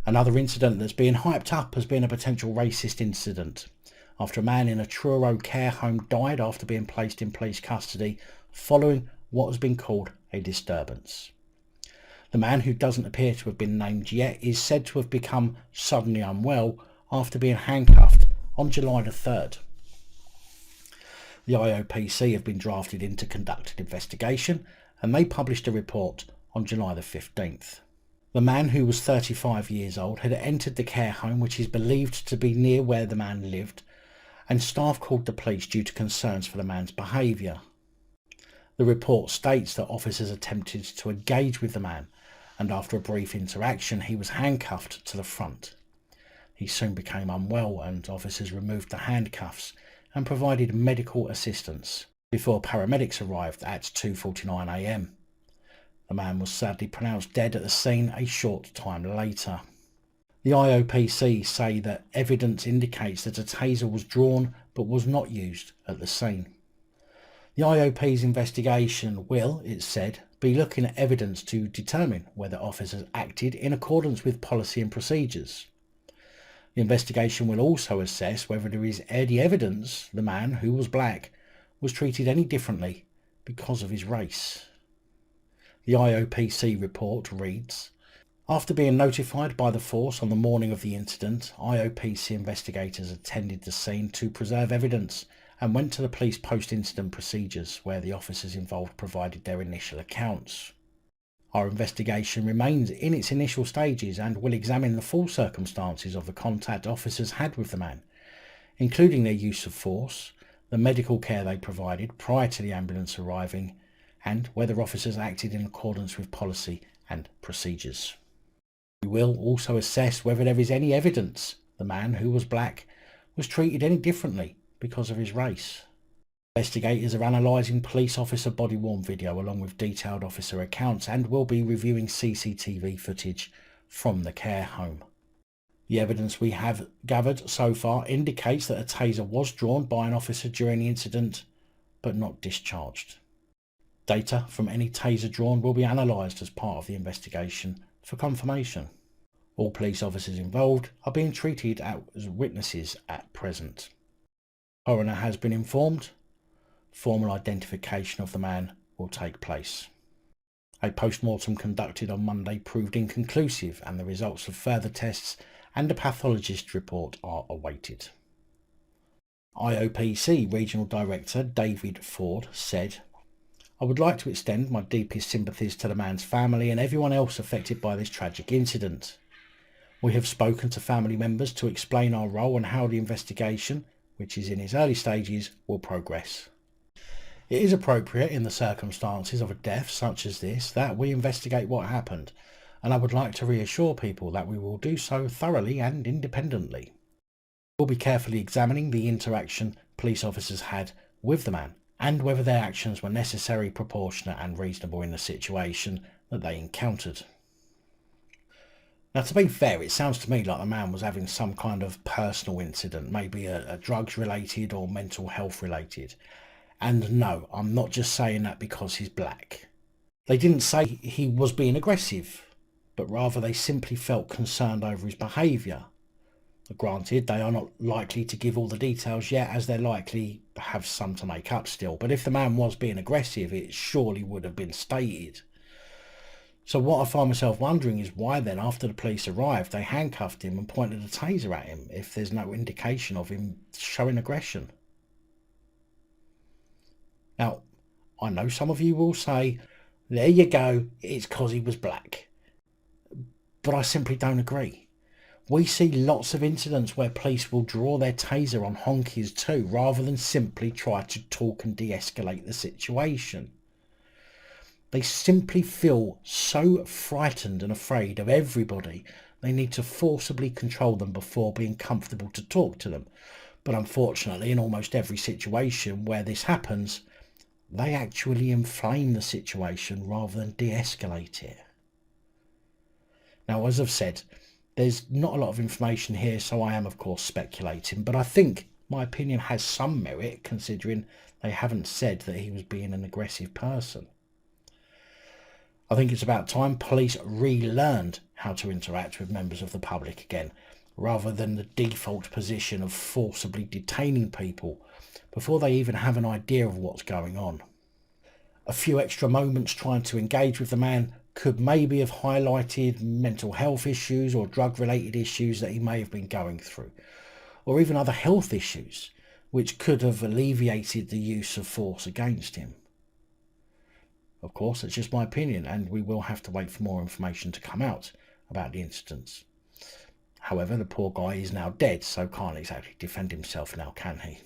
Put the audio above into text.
Another incident that's being hyped up has been a potential racist incident after a man in a Truro care home died after being placed in police custody following what has been called a disturbance. The man, who doesn't appear to have been named yet, is said to have become suddenly unwell after being handcuffed on July the 3rd. The IOPC have been drafted in to conduct an investigation, and they published a report on July the 15th. The man, who was 35 years old, had entered the care home, which is believed to be near where the man lived, and staff called the police due to concerns for the man's behaviour. The report states that officers attempted to engage with the man, and after a brief interaction he was handcuffed to the front. He soon became unwell, and officers removed the handcuffs and provided medical assistance before paramedics arrived at 2:49 a.m. The man was sadly pronounced dead at the scene a short time later. The IOPC say that evidence indicates that a taser was drawn but was not used at the scene. The IOP's investigation will, it said, be looking at evidence to determine whether officers acted in accordance with policy and procedures. The investigation will also assess whether there is any evidence the man, who was black, was treated any differently because of his race. The IOPC report reads, after being notified by the force on the morning of the incident, IOPC investigators attended the scene to preserve evidence and went to the police post-incident procedures, where the officers involved provided their initial accounts. Our investigation remains in its initial stages and will examine the full circumstances of the contact officers had with the man, including their use of force, the medical care they provided prior to the ambulance arriving, and whether officers acted in accordance with policy and procedures. We will also assess whether there is any evidence the man, who was black, was treated any differently because of his race. Investigators are analysing police officer body-worn video along with detailed officer accounts and will be reviewing CCTV footage from the care home. The evidence we have gathered so far indicates that a taser was drawn by an officer during the incident, but not discharged. Data from any taser drawn will be analysed as part of the investigation for confirmation. All police officers involved are being treated as witnesses at present. Coroner has been informed. Formal identification of the man will take place. A post-mortem conducted on Monday proved inconclusive, and the results of further tests and a pathologist report are awaited. IOPC Regional Director David Ford said, I would like to extend my deepest sympathies to the man's family and everyone else affected by this tragic incident. We have spoken to family members to explain our role and how the investigation, which is in its early stages, will progress. It is appropriate in the circumstances of a death such as this that we investigate what happened, and I would like to reassure people that we will do so thoroughly and independently. We'll be carefully examining the interaction police officers had with the man and whether their actions were necessary, proportionate and reasonable in the situation that they encountered. Now, to be fair, it sounds to me like the man was having some kind of personal incident, maybe a drugs related or mental health related. And no, I'm not just saying that because he's black. They didn't say he was being aggressive, but rather they simply felt concerned over his behaviour. Granted, they are not likely to give all the details yet, as they're likely to have some to make up still, but if the man was being aggressive, it surely would have been stated. So what I find myself wondering is why then, after the police arrived, they handcuffed him and pointed a taser at him if there's no indication of him showing aggression. Now, I know some of you will say, there you go, it's because he was black. But I simply don't agree. We see lots of incidents where police will draw their taser on honkies too, rather than simply try to talk and de-escalate the situation. They simply feel so frightened and afraid of everybody, they need to forcibly control them before being comfortable to talk to them. But unfortunately, in almost every situation where this happens, they actually inflame the situation rather than de-escalate it. Now, as I've said, there's not a lot of information here, so I am of course speculating, but I think my opinion has some merit considering they haven't said that he was being an aggressive person. I think it's about time police relearned how to interact with members of the public again, rather than the default position of forcibly detaining people before they even have an idea of what's going on. A few extra moments trying to engage with the man could maybe have highlighted mental health issues or drug-related issues that he may have been going through, or even other health issues, which could have alleviated the use of force against him. Of course, it's just my opinion, and we will have to wait for more information to come out about the incidents. However, the poor guy is now dead, so can't exactly defend himself now, can he?